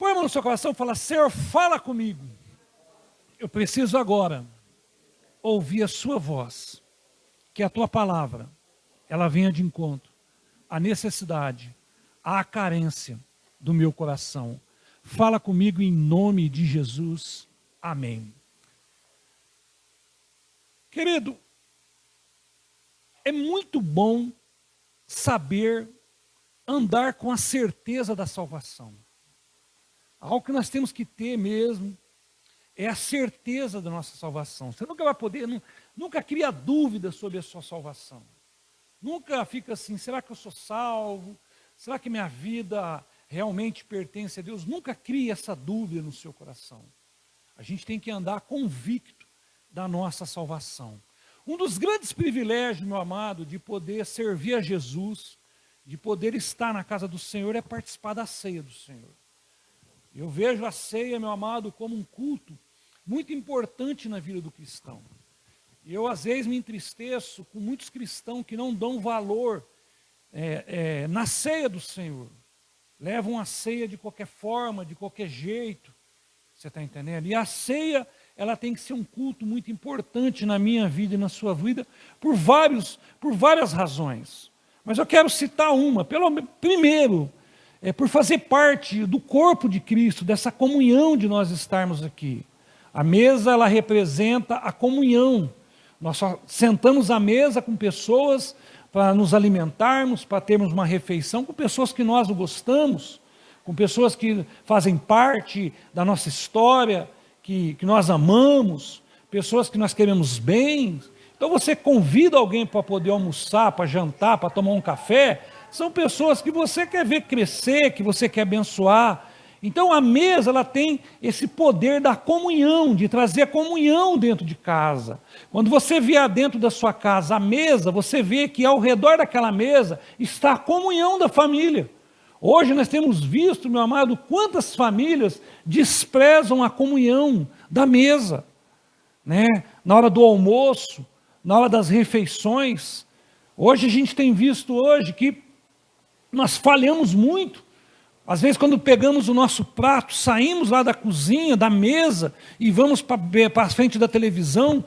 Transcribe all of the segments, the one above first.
Põe a mão no seu coração e fala: Senhor, fala comigo. Eu preciso agora ouvir a sua voz, que a tua palavra, ela venha de encontro à necessidade, à carência do meu coração. Fala comigo em nome de Jesus. Amém. Querido, é muito bom saber andar com a certeza da salvação. Algo que nós temos que ter mesmo é a certeza da nossa salvação. Você nunca vai poder, nunca cria dúvida sobre a sua salvação. Nunca fica assim: será que eu sou salvo? Será que minha vida realmente pertence a Deus? Nunca crie essa dúvida no seu coração. A gente tem que andar convicto da nossa salvação. Um dos grandes privilégios, meu amado, de poder servir a Jesus, de poder estar na casa do Senhor, é participar da ceia do Senhor. Eu vejo a ceia, meu amado, como um culto muito importante na vida do cristão. Eu, às vezes, me entristeço com muitos cristãos que não dão valor na ceia do Senhor. Levam a ceia de qualquer forma, de qualquer jeito. Você está entendendo? E a ceia, ela tem que ser um culto muito importante na minha vida e na sua vida, por várias razões. Mas eu quero citar uma. Primeiro, por fazer parte do corpo de Cristo, dessa comunhão de nós estarmos aqui. A mesa, ela representa a comunhão. Nós só sentamos à mesa com pessoas para nos alimentarmos, para termos uma refeição, com pessoas que nós gostamos, com pessoas que fazem parte da nossa história, que nós amamos, pessoas que nós queremos bem. Então você convida alguém para poder almoçar, para jantar, para tomar um café, são pessoas que você quer ver crescer, que você quer abençoar. Então a mesa, ela tem esse poder da comunhão, de trazer a comunhão dentro de casa. Quando você vier dentro da sua casa a mesa, você vê que ao redor daquela mesa está a comunhão da família. Hoje nós temos visto, meu amado, quantas famílias desprezam a comunhão da mesa, né? Na hora do almoço, na hora das refeições. Hoje a gente tem visto que nós falhamos muito. Às vezes, quando pegamos o nosso prato, saímos lá da cozinha, da mesa, e vamos para a frente da televisão,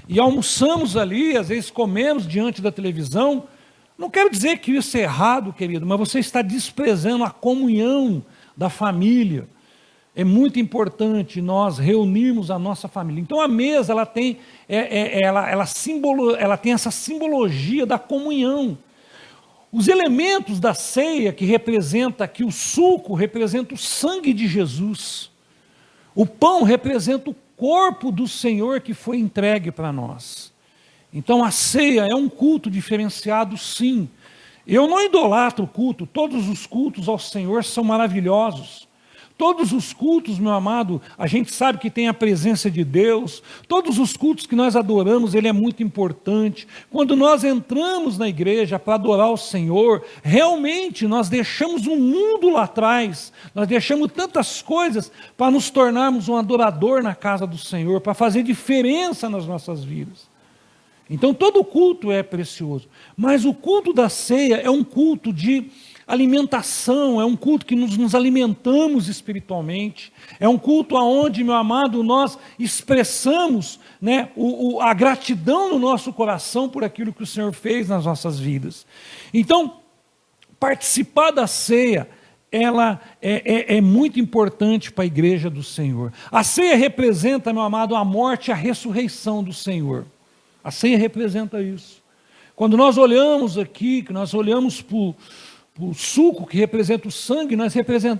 e almoçamos ali, às vezes comemos diante da televisão. Não quero dizer que isso é errado, querido, mas você está desprezando a comunhão da família. É muito importante nós reunirmos a nossa família. Então a mesa, ela tem essa simbologia da comunhão. Os elementos da ceia, que representa aqui o suco, representa o sangue de Jesus. O pão representa o corpo do Senhor que foi entregue para nós. Então a ceia é um culto diferenciado, sim. Eu não idolatro o culto, todos os cultos ao Senhor são maravilhosos. Todos os cultos, meu amado, a gente sabe que tem a presença de Deus. Todos os cultos que nós adoramos, ele é muito importante. Quando nós entramos na igreja para adorar o Senhor, realmente nós deixamos um mundo lá atrás. Nós deixamos tantas coisas para nos tornarmos um adorador na casa do Senhor, para fazer diferença nas nossas vidas. Então todo culto é precioso. Mas o culto da ceia é um culto de alimentação, é um culto que nos alimentamos espiritualmente, é um culto onde, meu amado, nós expressamos, né, a gratidão no nosso coração por aquilo que o Senhor fez nas nossas vidas. Então, participar da ceia, ela é muito importante para a igreja do Senhor. A ceia representa, meu amado, a morte e a ressurreição do Senhor. A ceia representa isso. Quando nós olhamos aqui, que nós olhamos para o suco que representa o sangue,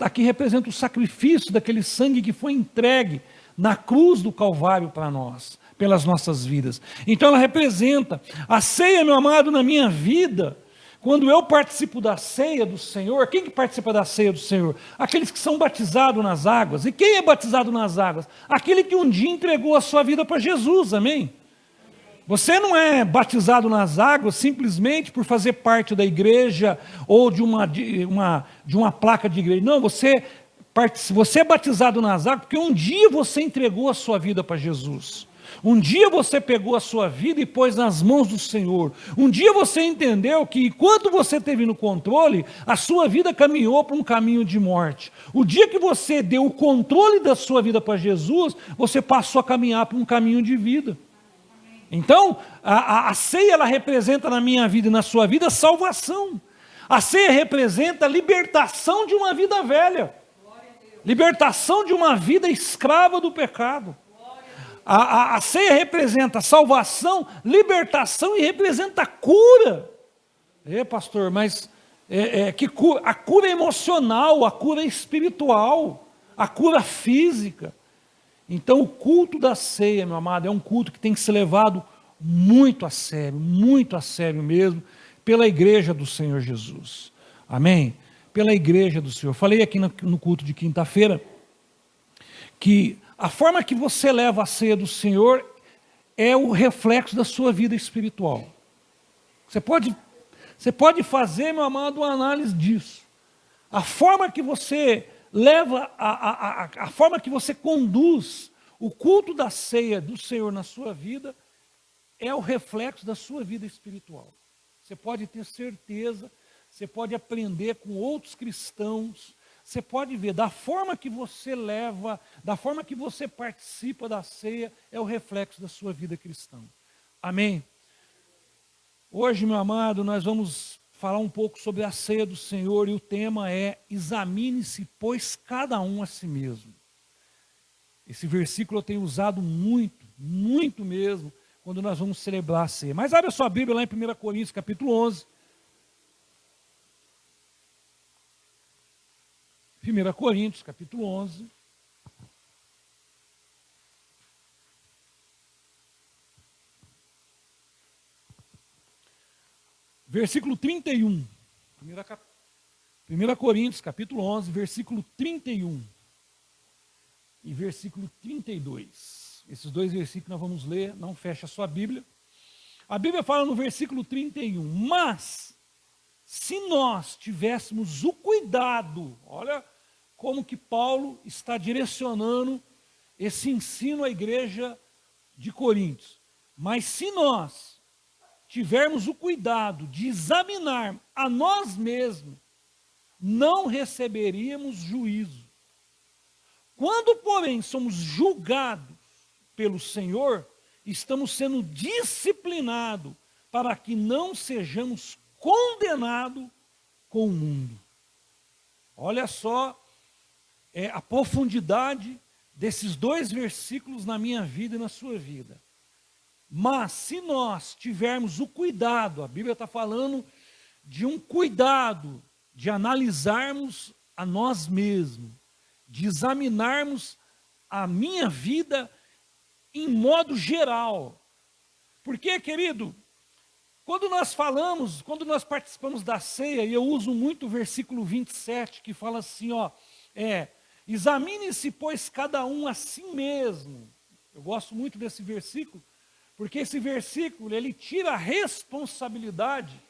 aqui representa o sacrifício daquele sangue que foi entregue na cruz do Calvário para nós, pelas nossas vidas. Então ela representa a ceia, meu amado, na minha vida. Quando eu participo da ceia do Senhor, quem que participa da ceia do Senhor? Aqueles que são batizados nas águas. E quem é batizado nas águas? Aquele que um dia entregou a sua vida para Jesus, amém? Você não é batizado nas águas simplesmente por fazer parte da igreja ou de uma placa de igreja. Não, você é batizado nas águas porque um dia você entregou a sua vida para Jesus. Um dia você pegou a sua vida e pôs nas mãos do Senhor. Um dia você entendeu que enquanto você teve no controle, a sua vida caminhou para um caminho de morte. O dia que você deu o controle da sua vida para Jesus, você passou a caminhar para um caminho de vida. Então, a ceia ela representa na minha vida e na sua vida salvação. A ceia representa a libertação de uma vida velha. Libertação de uma vida escrava do pecado. A ceia representa salvação, libertação e representa cura. Pastor, mas a cura emocional, a cura espiritual, a cura física. Então o culto da ceia, meu amado, é um culto que tem que ser levado muito a sério mesmo, pela igreja do Senhor Jesus. Amém? Pela igreja do Senhor. Falei aqui no culto de quinta-feira que a forma que você leva a ceia do Senhor é o reflexo da sua vida espiritual. Você pode fazer, meu amado, uma análise disso. A forma que você leva, a forma que você conduz o culto da ceia do Senhor na sua vida é o reflexo da sua vida espiritual. Você pode ter certeza, você pode aprender com outros cristãos, você pode ver, da forma que você leva, da forma que você participa da ceia, é o reflexo da sua vida cristã. Amém? Hoje, meu amado, nós vamos falar um pouco sobre a ceia do Senhor e o tema é: examine-se, pois, cada um a si mesmo. Esse versículo eu tenho usado muito mesmo, quando nós vamos celebrar a ceia. Mas abre a sua Bíblia lá em 1 Coríntios, capítulo 11. 1 Coríntios, capítulo 11. Versículo 31. 1 Coríntios, capítulo 11, versículo 31. E versículo 32. Esses dois versículos nós vamos ler, não fecha a sua Bíblia. A Bíblia fala no versículo 31, mas se nós tivéssemos o cuidado, olha como que Paulo está direcionando esse ensino à igreja de Coríntios. Mas se nós tivermos o cuidado de examinar a nós mesmos, não receberíamos juízo. Quando, porém, somos julgados pelo Senhor, estamos sendo disciplinados para que não sejamos condenados com o mundo. Olha só a profundidade desses dois versículos na minha vida e na sua vida. Mas se nós tivermos o cuidado, a Bíblia está falando de um cuidado, de analisarmos a nós mesmos, de examinarmos a minha vida em modo geral. Porque, querido, quando nós participamos da ceia, e eu uso muito o versículo 27, que fala assim, examine-se, pois, cada um a si mesmo. Eu gosto muito desse versículo, porque esse versículo, ele tira a responsabilidade,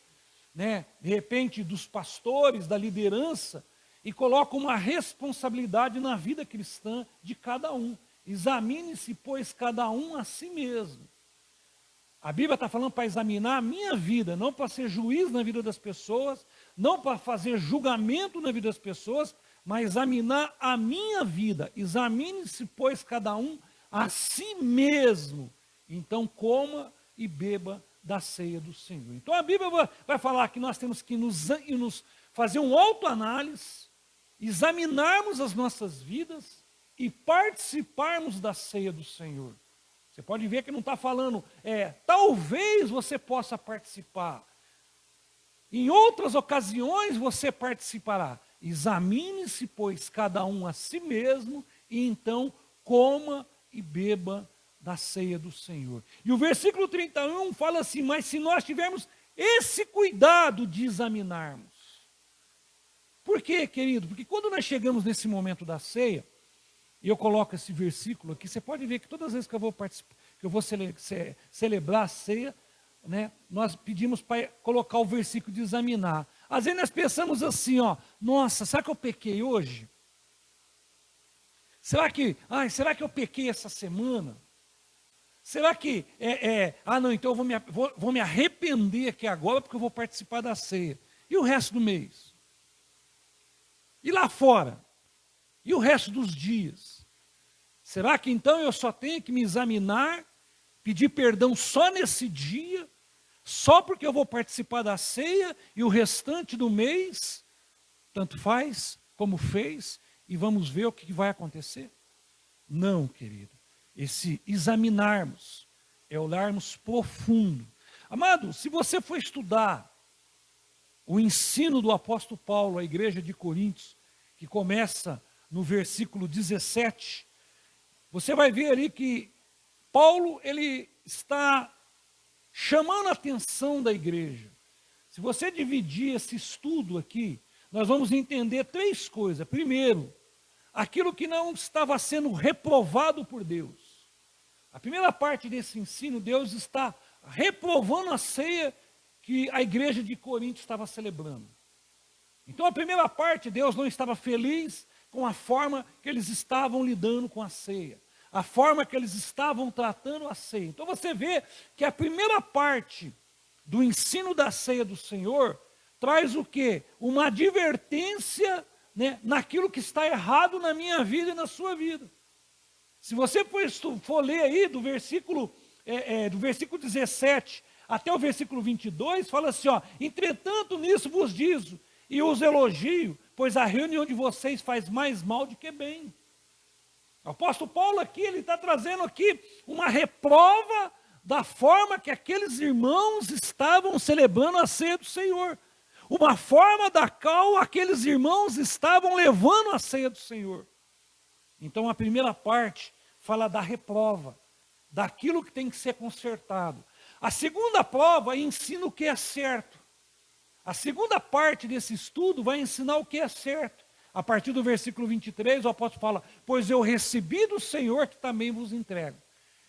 de repente, dos pastores, da liderança, e coloca uma responsabilidade na vida cristã de cada um. Examine-se, pois, cada um a si mesmo. A Bíblia está falando para examinar a minha vida, não para ser juiz na vida das pessoas, não para fazer julgamento na vida das pessoas, mas examinar a minha vida. Examine-se, pois, cada um a si mesmo. Então, coma e beba da ceia do Senhor. Então, a Bíblia vai falar que nós temos que nos fazer uma autoanálise, examinarmos as nossas vidas e participarmos da ceia do Senhor. Você pode ver que não está falando, talvez você possa participar. Em outras ocasiões você participará. Examine-se, pois, cada um a si mesmo, e então coma e beba da ceia do Senhor. E o versículo 31 fala assim: mas se nós tivermos esse cuidado de examinarmos. Por quê, querido? Porque quando nós chegamos nesse momento da ceia, e eu coloco esse versículo aqui, você pode ver que todas as vezes que eu vou participar, que eu vou celebrar a ceia, nós pedimos para colocar o versículo de examinar. Às vezes nós pensamos assim, nossa, será que eu pequei hoje? Será que eu pequei essa semana? Será que não, então eu vou me arrepender aqui agora porque eu vou participar da ceia. E o resto do mês? E lá fora? E o resto dos dias? Será que então eu só tenho que me examinar, pedir perdão só nesse dia, só porque eu vou participar da ceia e o restante do mês, tanto faz como fez, e vamos ver o que vai acontecer? Não, querido. Esse examinarmos é olharmos profundo. Amado, se você for estudar o ensino do apóstolo Paulo à igreja de Coríntios, que começa no versículo 17, você vai ver ali que Paulo, ele está chamando a atenção da igreja. Se você dividir esse estudo aqui, nós vamos entender três coisas. Primeiro, aquilo que não estava sendo reprovado por Deus. A primeira parte desse ensino, Deus está reprovando a ceia que a igreja de Corinto estava celebrando. Então, a primeira parte, Deus não estava feliz com a forma que eles estavam lidando com a ceia, a forma que eles estavam tratando a ceia. Então, você vê que a primeira parte do ensino da ceia do Senhor traz o quê? Uma advertência, né, naquilo que está errado na minha vida e na sua vida. Se você for ler aí do versículo 17 até o versículo 22, fala assim, ó, entretanto nisso vos dizo e os elogio, pois a reunião de vocês faz mais mal do que bem. O apóstolo Paulo aqui, ele está trazendo aqui uma reprova da forma que aqueles irmãos estavam celebrando a ceia do Senhor. Uma forma da qual aqueles irmãos estavam levando a ceia do Senhor. Então a primeira parte fala da reprova, daquilo que tem que ser consertado. A segunda prova ensina o que é certo. A segunda parte desse estudo vai ensinar o que é certo. A partir do versículo 23, o apóstolo fala, pois eu recebi do Senhor que também vos entrego.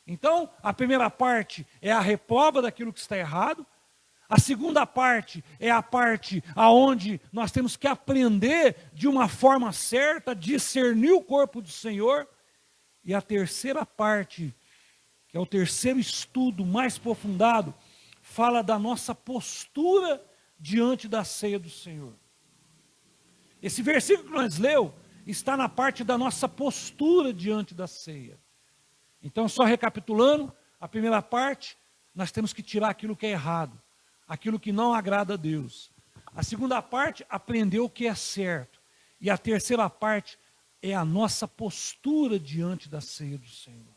Então, a primeira parte é a reprova daquilo que está errado. A segunda parte é a parte aonde nós temos que aprender de uma forma certa, discernir o corpo do Senhor. E a terceira parte, que é o terceiro estudo mais aprofundado, fala da nossa postura diante da ceia do Senhor. Esse versículo que nós leu está na parte da nossa postura diante da ceia. Então, só recapitulando, a primeira parte, nós temos que tirar aquilo que é errado, aquilo que não agrada a Deus. A segunda parte, aprender o que é certo. E a terceira parte é a nossa postura diante da ceia do Senhor.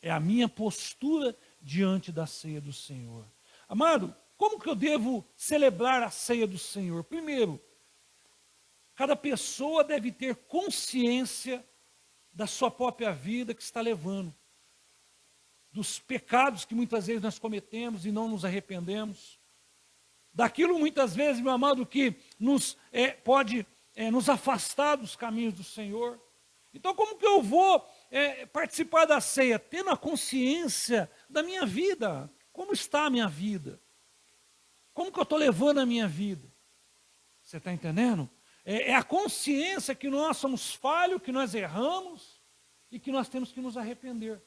É a minha postura diante da ceia do Senhor. Amado, como que eu devo celebrar a ceia do Senhor? Primeiro, cada pessoa deve ter consciência da sua própria vida que está levando, dos pecados que muitas vezes nós cometemos e não nos arrependemos, daquilo muitas vezes, meu amado, que pode nos afastar dos caminhos do Senhor. Então, como que eu vou participar da ceia? Tendo a consciência da minha vida. Como está a minha vida? Como que eu estou levando a minha vida? Você está entendendo? É a consciência que nós somos falhos, que nós erramos e que nós temos que nos arrepender.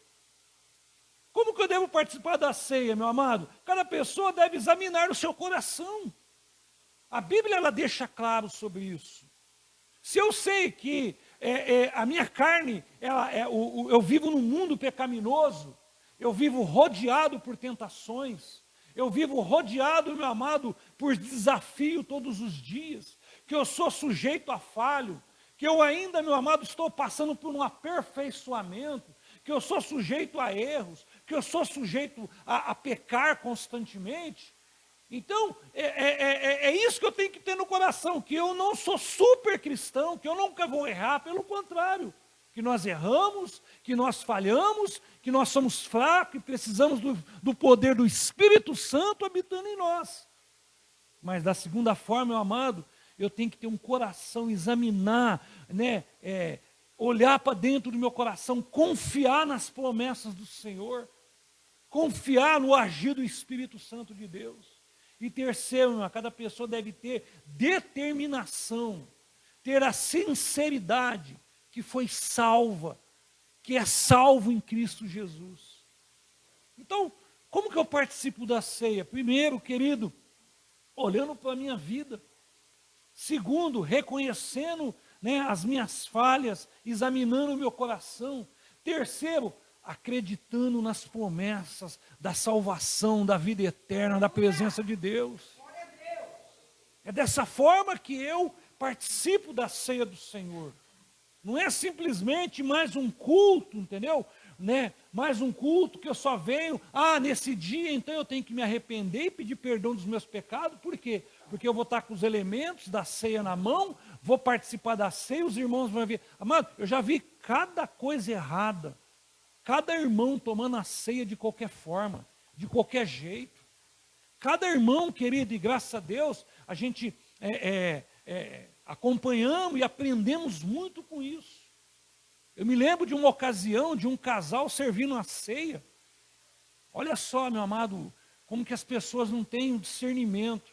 Como que eu devo participar da ceia, meu amado? Cada pessoa deve examinar o seu coração. A Bíblia ela deixa claro sobre isso. Se eu sei que a minha carne, eu vivo num mundo pecaminoso, eu vivo rodeado por tentações, eu vivo rodeado, meu amado, por desafio todos os dias, que eu sou sujeito a falho, que eu ainda, meu amado, estou passando por um aperfeiçoamento, que eu sou sujeito a erros, que eu sou sujeito a pecar constantemente. Então, é isso que eu tenho que ter no coração, que eu não sou super cristão, que eu nunca vou errar, pelo contrário, que nós erramos, que nós falhamos, que nós somos fracos e precisamos do poder do Espírito Santo habitando em nós. Mas da segunda forma, meu amado, eu tenho que ter um coração, examinar, né, olhar para dentro do meu coração, confiar nas promessas do Senhor, confiar no agir do Espírito Santo de Deus. E terceiro, irmão, cada pessoa deve ter determinação, ter a sinceridade que foi salva, que é salvo em Cristo Jesus. Então, como que eu participo da ceia? Primeiro, querido, olhando para a minha vida. Segundo, reconhecendo, né, as minhas falhas, examinando o meu coração. Terceiro, acreditando nas promessas da salvação, da vida eterna, da presença de Deus. É dessa forma que eu participo da ceia do Senhor. Não é simplesmente mais um culto, entendeu? Né? Mais um culto que eu só venho, nesse dia então eu tenho que me arrepender e pedir perdão dos meus pecados. Por quê? Porque eu vou estar com os elementos da ceia na mão, vou participar da ceia, os irmãos vão ver. Amado, eu já vi cada coisa errada. Cada irmão tomando a ceia de qualquer forma, de qualquer jeito. Cada irmão, querido, e graças a Deus, a gente acompanhamos e aprendemos muito com isso. Eu me lembro de uma ocasião, de um casal servindo a ceia. Olha só, meu amado, como que as pessoas não têm o discernimento.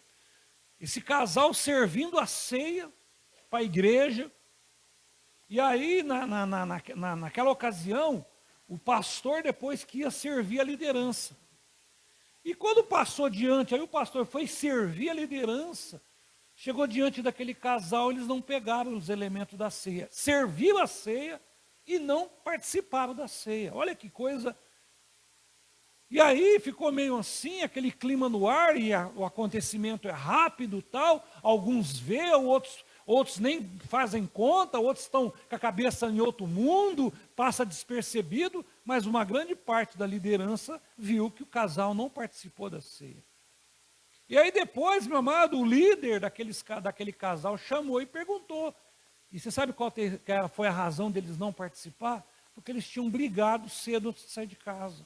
Esse casal servindo a ceia para a igreja. E aí, naquela ocasião, o pastor depois que ia servir a liderança. E quando passou diante, aí o pastor foi servir a liderança, chegou diante daquele casal, eles não pegaram os elementos da ceia. Serviram a ceia e não participaram da ceia. Olha que coisa. E aí ficou meio assim, aquele clima no ar, e o acontecimento é rápido, tal. Alguns vê, outros nem fazem conta, outros estão com a cabeça em outro mundo, passa despercebido, mas uma grande parte da liderança viu que o casal não participou da ceia. E aí depois, meu amado, o líder daquele casal chamou e perguntou. E você sabe qual foi a razão deles não participar? Porque eles tinham brigado cedo antes de sair de casa.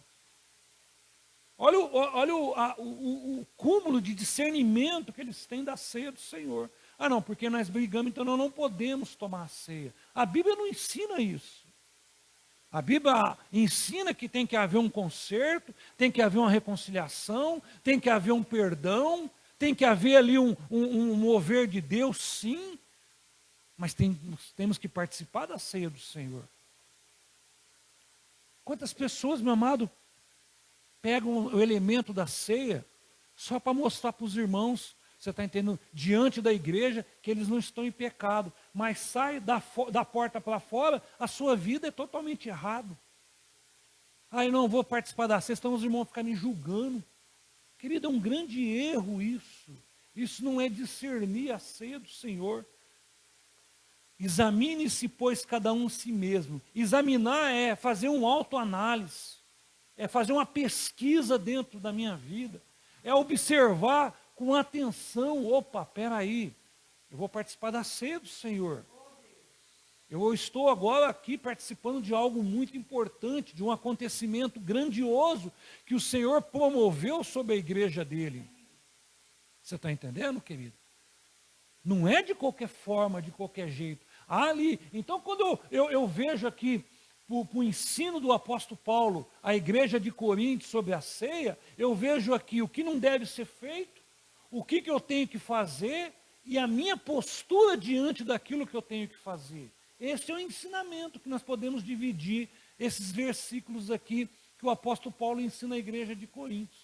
Olha o cúmulo de discernimento que eles têm da ceia do Senhor. Não, porque nós brigamos, então nós não podemos tomar a ceia. A Bíblia não ensina isso. A Bíblia ensina que tem que haver um conserto, tem que haver uma reconciliação, tem que haver um perdão, tem que haver ali um mover de Deus, sim. Mas temos que participar da ceia do Senhor. Quantas pessoas, meu amado, pegam o elemento da ceia só para mostrar para os irmãos, você está entendendo, diante da igreja, que eles não estão em pecado, mas sai da porta para fora, a sua vida é totalmente errada. Eu não vou participar da ceia, então os irmãos ficarem julgando. Querido, é um grande erro isso. Isso não é discernir a ceia do Senhor. Examine-se, pois, cada um a si mesmo. Examinar é fazer um autoanálise, é fazer uma pesquisa dentro da minha vida, é observar com atenção. Opa, peraí, eu vou participar da ceia do Senhor. Eu estou agora aqui participando de algo muito importante, de um acontecimento grandioso que o Senhor promoveu sobre a igreja dele. Você está entendendo, querido? Não é de qualquer forma, de qualquer jeito. Ali, então quando eu vejo aqui o ensino do apóstolo Paulo, a igreja de Corinto sobre a ceia, eu vejo aqui o que não deve ser feito, o que eu tenho que fazer e a minha postura diante daquilo que eu tenho que fazer. Esse é o ensinamento que nós podemos dividir, esses versículos aqui que o apóstolo Paulo ensina à igreja de Corinto.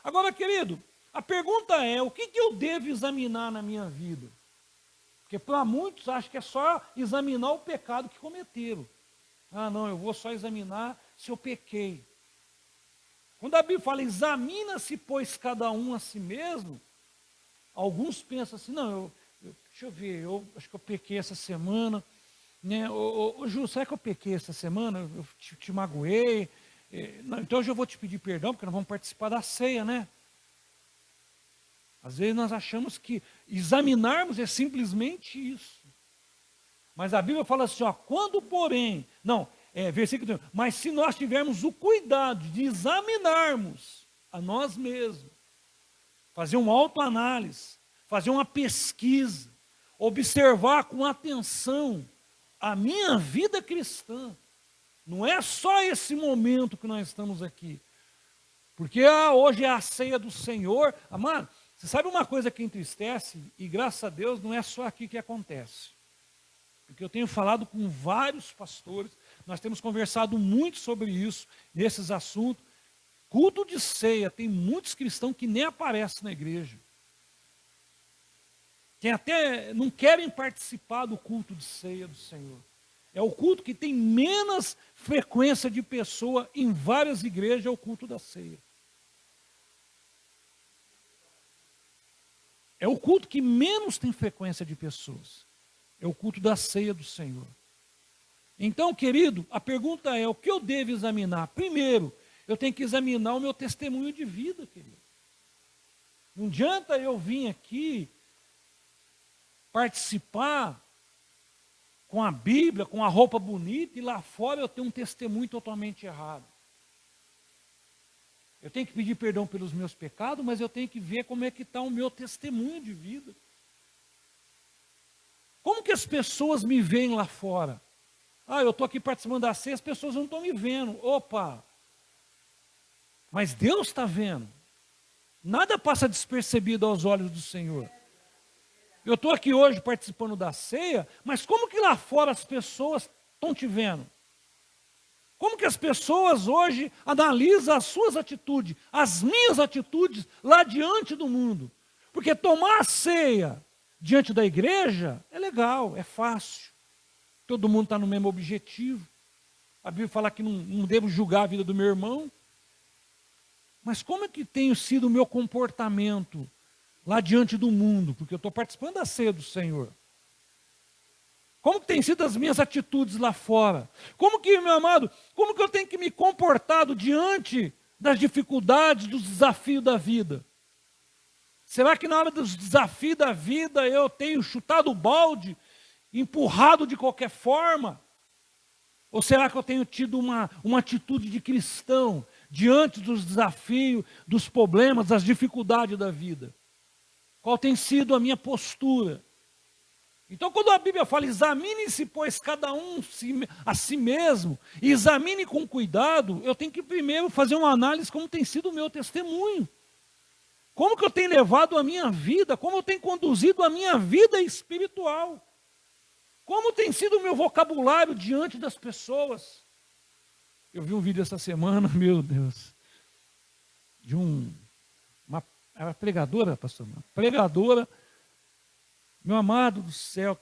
Agora, querido, a pergunta é, o que eu devo examinar na minha vida? Porque para muitos acho que é só examinar o pecado que cometeram. Não, eu vou só examinar se eu pequei. Quando a Bíblia fala, examina-se, pois, cada um a si mesmo, alguns pensam assim, não, deixa eu ver, eu acho que eu pequei essa semana, né? Ju, será que eu pequei essa semana? Eu te magoei? Não, então hoje eu vou te pedir perdão, porque nós vamos participar da ceia, né? Às vezes nós achamos que examinarmos é simplesmente isso. Mas a Bíblia fala assim, quando porém, versículo 3, mas se nós tivermos o cuidado de examinarmos a nós mesmos, fazer uma autoanálise, fazer uma pesquisa, observar com atenção a minha vida cristã, não é só esse momento que nós estamos aqui, porque hoje é a ceia do Senhor, amado, você sabe uma coisa que entristece, e graças a Deus não é só aqui que acontece, porque eu tenho falado com vários pastores, nós temos conversado muito sobre isso, nesses assuntos, Culto de ceia, tem muitos cristãos que nem aparecem na igreja. Que até não querem participar do culto de ceia do Senhor. É o culto que tem menos frequência de pessoa em várias igrejas, é o culto da ceia. É o culto que menos tem frequência de pessoas. É o culto da ceia do Senhor. Então, querido, a pergunta é, o que eu devo examinar? Primeiro, eu tenho que examinar o meu testemunho de vida, querido. Não adianta eu vir aqui participar com a Bíblia, com a roupa bonita, e lá fora eu tenho um testemunho totalmente errado. Eu tenho que pedir perdão pelos meus pecados, mas eu tenho que ver como é que está o meu testemunho de vida. Como que as pessoas me veem lá fora? Ah, eu estou aqui participando da ceia, as pessoas não estão me vendo. Opa! Mas Deus está vendo. Nada passa despercebido aos olhos do Senhor. Eu estou aqui hoje participando da ceia, mas como que lá fora as pessoas estão te vendo? Como que as pessoas hoje analisam as suas atitudes, as minhas atitudes lá diante do mundo? Porque tomar a ceia diante da igreja é legal, é fácil. Todo mundo está no mesmo objetivo. A Bíblia fala que não devo julgar a vida do meu irmão. Mas como é que tem sido o meu comportamento lá diante do mundo? Porque eu estou participando da ceia do Senhor. Como que tem sido as minhas atitudes lá fora? Como que, meu amado, como que eu tenho que me comportar diante das dificuldades, dos desafios da vida? Será que na hora dos desafios da vida eu tenho chutado o balde, empurrado de qualquer forma? Ou será que eu tenho tido uma atitude de cristão diante dos desafios, dos problemas, das dificuldades da vida? Qual tem sido a minha postura? Então, quando a Bíblia fala, examine-se, pois, cada um a si mesmo, e examine com cuidado, eu tenho que primeiro fazer uma análise como tem sido o meu testemunho. Como que eu tenho levado a minha vida, como eu tenho conduzido a minha vida espiritual. Como tem sido o meu vocabulário diante das pessoas. Eu vi um vídeo essa semana, meu Deus, de uma pregadora, pastor, uma pregadora. Meu amado do céu,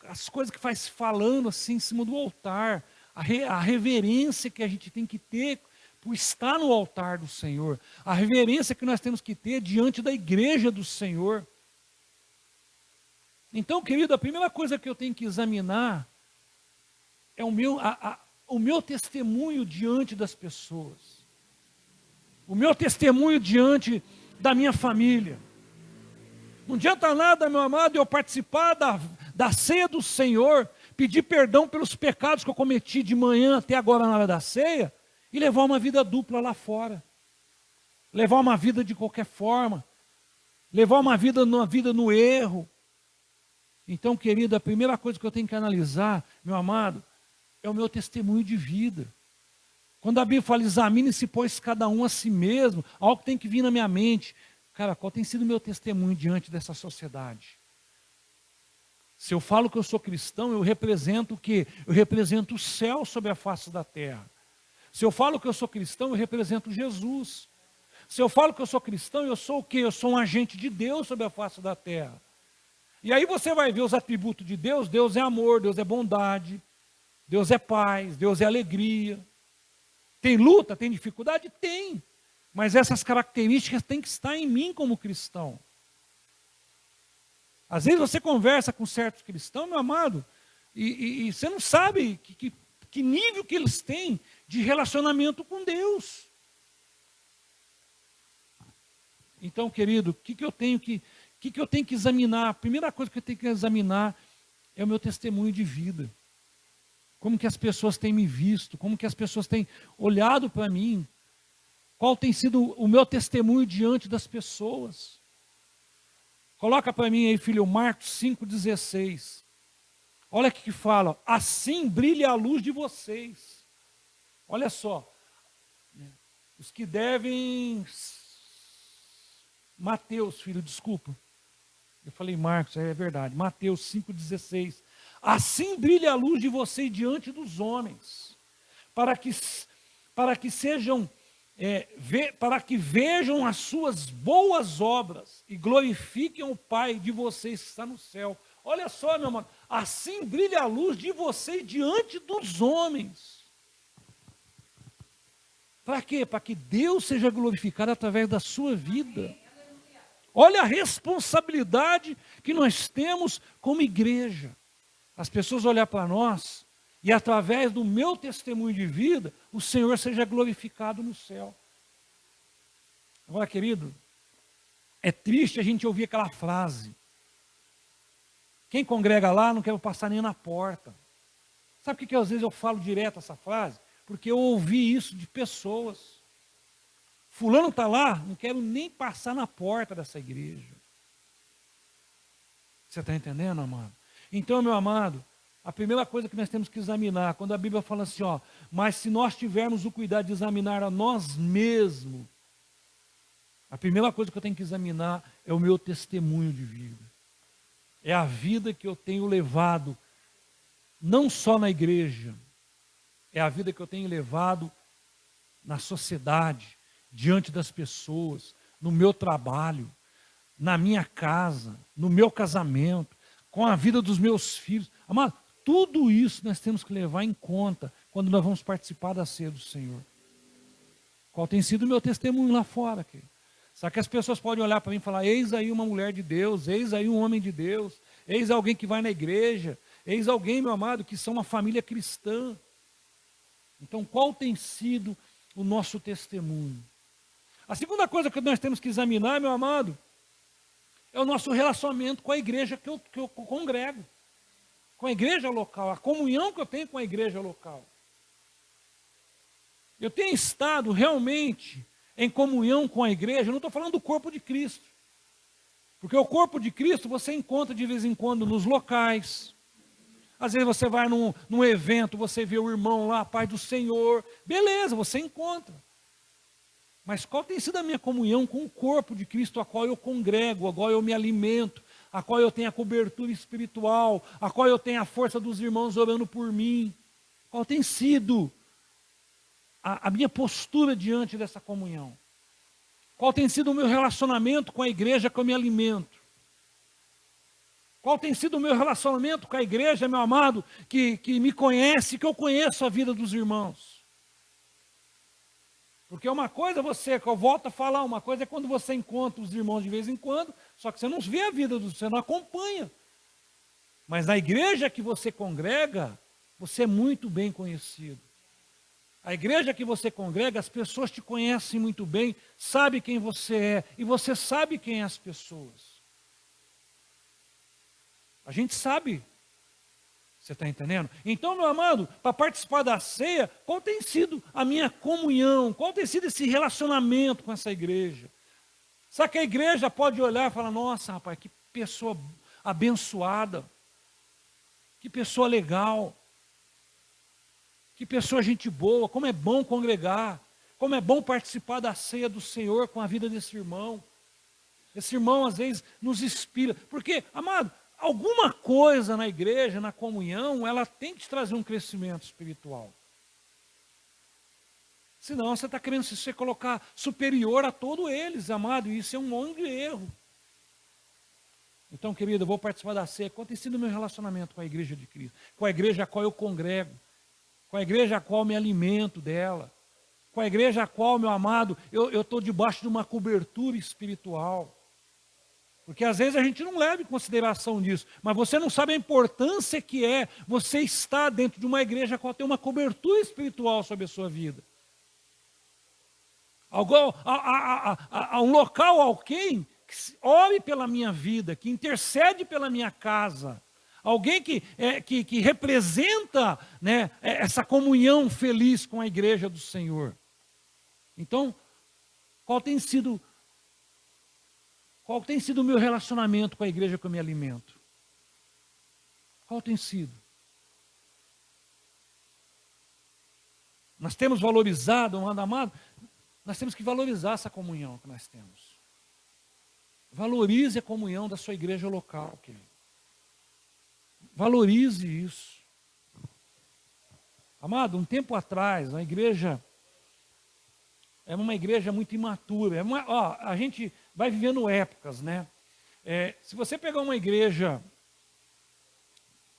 as coisas que faz falando assim em cima do altar, a reverência que a gente tem que ter por estar no altar do Senhor, a reverência que nós temos que ter diante da igreja do Senhor. Então, querido, a primeira coisa que eu tenho que examinar é o meu testemunho diante das pessoas, o meu testemunho diante da minha família. Não adianta nada, meu amado, eu participar da ceia do Senhor, pedir perdão pelos pecados que eu cometi de manhã até agora na hora da ceia, e levar uma vida dupla lá fora. Levar uma vida de qualquer forma. Levar uma vida no erro. Então, querido, a primeira coisa que eu tenho que analisar, meu amado, é o meu testemunho de vida. Quando a Bíblia fala, examine-se, pois, cada um a si mesmo, algo que tem que vir na minha mente. Cara, qual tem sido o meu testemunho diante dessa sociedade? Se eu falo que eu sou cristão, eu represento o quê? Eu represento o céu sobre a face da terra. Se eu falo que eu sou cristão, eu represento Jesus. Se eu falo que eu sou cristão, eu sou o quê? Eu sou um agente de Deus sobre a face da terra. E aí você vai ver os atributos de Deus. Deus é amor, Deus é bondade, Deus é paz, Deus é alegria. Tem luta, tem dificuldade? Tem. Mas essas características têm que estar em mim como cristão. Às vezes você conversa com certos cristãos, meu amado, e você não sabe que nível que eles têm de relacionamento com Deus. Então, querido, o que eu tenho que examinar? A primeira coisa que eu tenho que examinar é o meu testemunho de vida. Como que as pessoas têm me visto, como que as pessoas têm olhado para mim. Qual tem sido o meu testemunho diante das pessoas? Coloca para mim aí, filho, Marcos 5,16. Olha o que fala. Assim brilha a luz de vocês. Olha só. Os que devem... Mateus, filho, desculpa. Eu falei Marcos, é verdade. Mateus 5,16. Assim brilha a luz de vocês diante dos homens, para que sejam para que vejam as suas boas obras e glorifiquem o Pai de vocês que está no céu. Olha só, meu amado, assim brilha a luz de vocês diante dos homens. Para quê? Para que Deus seja glorificado através da sua vida. Olha a responsabilidade que nós temos como igreja. As pessoas olhar para nós e através do meu testemunho de vida, o Senhor seja glorificado no céu. Agora, querido, é triste a gente ouvir aquela frase. Quem congrega lá não quer passar nem na porta. Sabe por que às vezes eu falo direto essa frase? Porque eu ouvi isso de pessoas. Fulano está lá, não quero nem passar na porta dessa igreja. Você está entendendo, amado? Então, meu amado, a primeira coisa que nós temos que examinar, quando a Bíblia fala assim, mas se nós tivermos o cuidado de examinar a nós mesmos, a primeira coisa que eu tenho que examinar é o meu testemunho de vida. É a vida que eu tenho levado, não só na igreja, é a vida que eu tenho levado na sociedade, diante das pessoas, no meu trabalho, na minha casa, no meu casamento, com a vida dos meus filhos. Amado, tudo isso nós temos que levar em conta quando nós vamos participar da ceia do Senhor. Qual tem sido o meu testemunho lá fora, querido? Só que as pessoas podem olhar para mim e falar, eis aí uma mulher de Deus, eis aí um homem de Deus, eis alguém que vai na igreja, eis alguém, meu amado, que são uma família cristã. Então, qual tem sido o nosso testemunho? A segunda coisa que nós temos que examinar, meu amado, é o nosso relacionamento com a igreja que eu congrego, com a igreja local, a comunhão que eu tenho com a igreja local. Eu tenho estado realmente em comunhão com a igreja, eu não estou falando do corpo de Cristo, porque o corpo de Cristo você encontra de vez em quando nos locais. Às vezes você vai num evento, você vê o irmão lá, a paz do Senhor, beleza, você encontra. Mas qual tem sido a minha comunhão com o corpo de Cristo, a qual eu congrego, a qual eu me alimento, a qual eu tenho a cobertura espiritual, a qual eu tenho a força dos irmãos orando por mim? Qual tem sido a minha postura diante dessa comunhão? Qual tem sido o meu relacionamento com a igreja que eu me alimento? Qual tem sido o meu relacionamento com a igreja, meu amado, que me conhece, que eu conheço a vida dos irmãos? Porque uma coisa que eu volto a falar, uma coisa é quando você encontra os irmãos de vez em quando, só que você não vê a vida você não acompanha. Mas na igreja que você congrega, você é muito bem conhecido. A igreja que você congrega, as pessoas te conhecem muito bem, sabem quem você é, e você sabe quem é as pessoas. A gente sabe. Você está entendendo? Então, meu amado, para participar da ceia, qual tem sido a minha comunhão? Qual tem sido esse relacionamento com essa igreja? Sabe que a igreja pode olhar e falar, nossa, rapaz, que pessoa abençoada, que pessoa legal, que pessoa gente boa, como é bom congregar, como é bom participar da ceia do Senhor com a vida desse irmão. Esse irmão, às vezes, nos inspira. Porque, amado, alguma coisa na igreja, na comunhão, ela tem que te trazer um crescimento espiritual. Senão você está querendo se colocar superior a todos eles, amado, e isso é um monte de erro. Então, querido, eu vou participar da ceia. Qual tem sido o meu relacionamento com a igreja de Cristo? Com a igreja a qual eu congrego? Com a igreja a qual me alimento dela? Com a igreja a qual, meu amado, eu estou debaixo de uma cobertura espiritual? Porque às vezes a gente não leva em consideração disso, mas você não sabe a importância que é você estar dentro de uma igreja a qual tem uma cobertura espiritual sobre a sua vida. Um local, alguém que ore pela minha vida, que intercede pela minha casa, alguém que representa, né, essa comunhão feliz com a igreja do Senhor. Então, qual tem sido o meu relacionamento com a igreja que eu me alimento? Qual tem sido? Nós temos valorizado, amado, nós temos que valorizar essa comunhão que nós temos. Valorize a comunhão da sua igreja local, querido. Valorize isso. Amado, um tempo atrás, a igreja é uma igreja muito imatura. A gente vai vivendo épocas, né? Se você pegar uma igreja,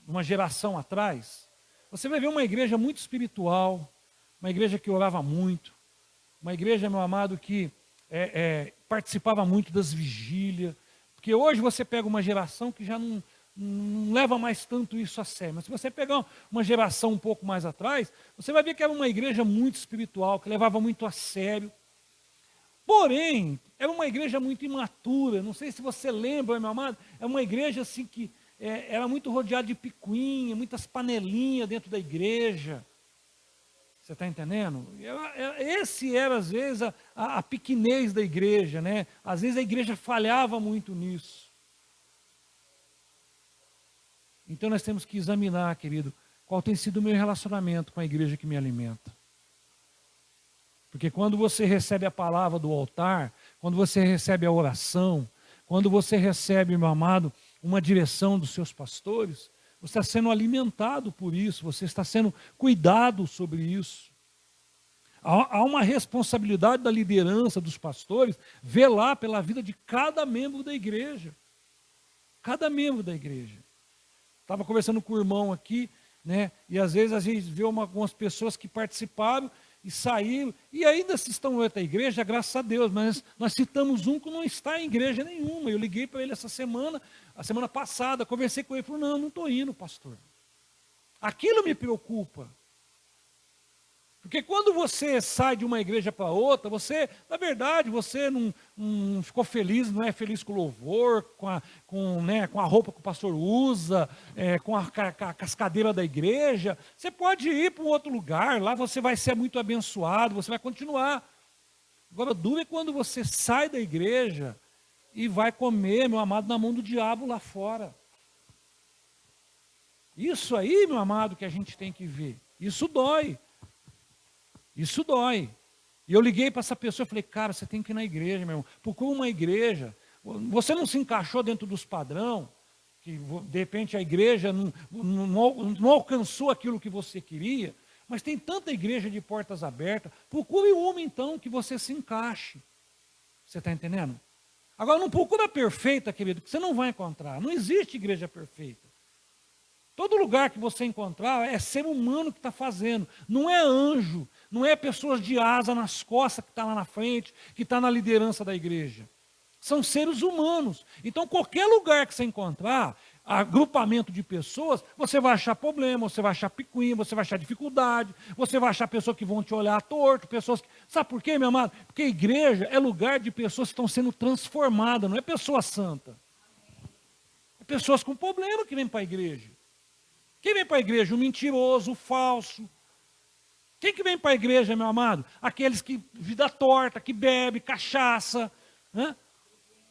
uma geração atrás, você vai ver uma igreja muito espiritual, uma igreja que orava muito, uma igreja, meu amado, que participava muito das vigílias. Porque hoje você pega uma geração que já não leva mais tanto isso a sério. Mas se você pegar uma geração um pouco mais atrás, você vai ver que era uma igreja muito espiritual, que levava muito a sério. Porém, era uma igreja muito imatura. Não sei se você lembra, meu amado, é uma igreja assim que era muito rodeada de picuinha, muitas panelinhas dentro da igreja. Você está entendendo? Esse era, às vezes, a pequenez da igreja, né? Às vezes a igreja falhava muito nisso. Então nós temos que examinar, querido, qual tem sido o meu relacionamento com a igreja que me alimenta. Porque quando você recebe a palavra do altar, quando você recebe a oração, quando você recebe, meu amado, uma direção dos seus pastores, você está sendo alimentado por isso, você está sendo cuidado sobre isso. Há uma responsabilidade da liderança dos pastores velar pela vida de cada membro da igreja. Cada membro da igreja. Estava conversando com o irmão aqui, né? E às vezes a gente vê algumas pessoas que participaram e saíram, e ainda se estão em outra igreja, graças a Deus, mas nós citamos um que não está em igreja nenhuma. Eu liguei para ele essa semana, a semana passada, conversei com ele, ele falou, não estou indo, pastor. Aquilo me preocupa. Porque quando você sai de uma igreja para outra, você, na verdade, você não ficou feliz, não é feliz com o louvor, com a roupa que o pastor usa, com as cadeiras da igreja. Você pode ir para um outro lugar, lá você vai ser muito abençoado, você vai continuar. Agora, duro é quando você sai da igreja e vai comer, meu amado, na mão do diabo lá fora. Isso aí, meu amado, que a gente tem que ver. Isso dói. Isso dói. E eu liguei para essa pessoa e falei, cara, você tem que ir na igreja, meu irmão. Procura uma igreja. Você não se encaixou dentro dos padrões, que de repente a igreja não alcançou aquilo que você queria, mas tem tanta igreja de portas abertas. Procure uma então que você se encaixe. Você está entendendo? Agora não procura perfeita, querido, que você não vai encontrar. Não existe igreja perfeita. Todo lugar que você encontrar é ser humano que está fazendo, não é anjo, não é pessoas de asa nas costas que está lá na frente, que está na liderança da igreja. São seres humanos. Então qualquer lugar que você encontrar, agrupamento de pessoas, você vai achar problema, você vai achar picuinha, você vai achar dificuldade, você vai achar pessoas que vão te olhar torto, pessoas que... Sabe por quê, meu amado? Porque a igreja é lugar de pessoas que estão sendo transformadas, não é pessoa santa. É pessoas com problema que vêm para a igreja. Quem vem para a igreja? O mentiroso, o falso. Quem que vem para a igreja, meu amado? Aqueles que, vida torta, que bebe, cachaça, né?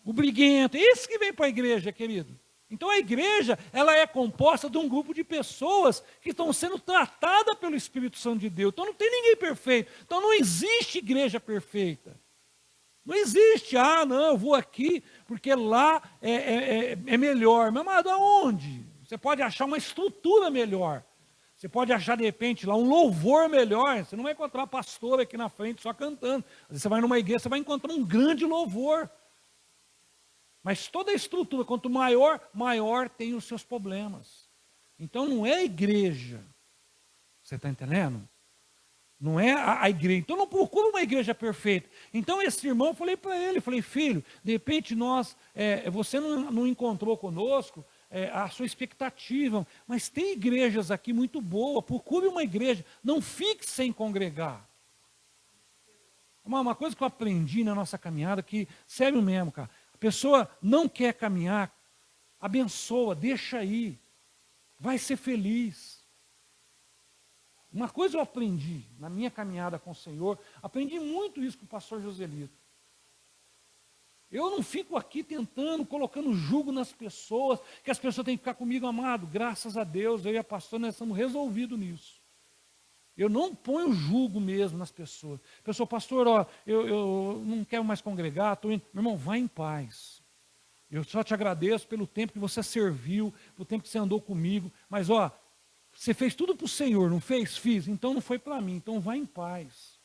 O briguento. Esse que vem para a igreja, querido. Então a igreja, ela é composta de um grupo de pessoas que estão sendo tratadas pelo Espírito Santo de Deus. Então não tem ninguém perfeito. Então não existe igreja perfeita. Não existe, não, eu vou aqui porque lá é melhor. Meu amado, aonde? Você pode achar uma estrutura melhor. Você pode achar, de repente, lá um louvor melhor. Você não vai encontrar pastor aqui na frente só cantando. Às vezes você vai numa igreja, você vai encontrar um grande louvor. Mas toda a estrutura, quanto maior, maior tem os seus problemas. Então não é a igreja. Você está entendendo? Não é a igreja. Então não procura uma igreja perfeita. Então esse irmão, eu falei para ele, falei, filho, de repente você não encontrou conosco a sua expectativa, mas tem igrejas aqui muito boas, procure uma igreja, não fique sem congregar. Uma coisa que eu aprendi na nossa caminhada, que, sério mesmo, cara, a pessoa não quer caminhar, abençoa, deixa aí, vai ser feliz. Uma coisa eu aprendi na minha caminhada com o Senhor, aprendi muito isso com o pastor Joselito. Eu não fico aqui tentando, colocando jugo nas pessoas, que as pessoas têm que ficar comigo, amado. Graças a Deus, eu e a pastora, nós estamos resolvidos nisso. Eu não ponho jugo mesmo nas pessoas. Pessoa, pastor, eu não quero mais congregar, estou indo. Meu irmão, vai em paz. Eu só te agradeço pelo tempo que você serviu, pelo tempo que você andou comigo. Mas, você fez tudo para o Senhor, não fez? Fiz. Então não foi para mim. Então vai em paz.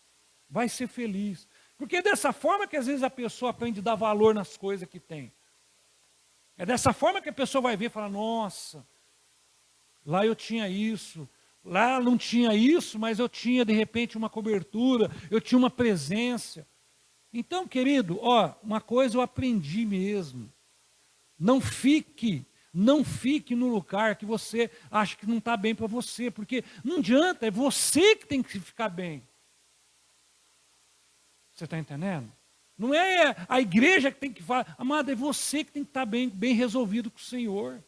Vai ser feliz. Porque é dessa forma que às vezes a pessoa aprende a dar valor nas coisas que tem. É dessa forma que a pessoa vai ver e fala, nossa, lá eu tinha isso, lá não tinha isso, mas eu tinha de repente uma cobertura, eu tinha uma presença. Então, querido, uma coisa eu aprendi mesmo. Não fique no lugar que você acha que não está bem para você, porque não adianta, é você que tem que ficar bem. Você está entendendo? Não é a igreja que tem que falar, amado, é você que tem que estar bem resolvido com o Senhor.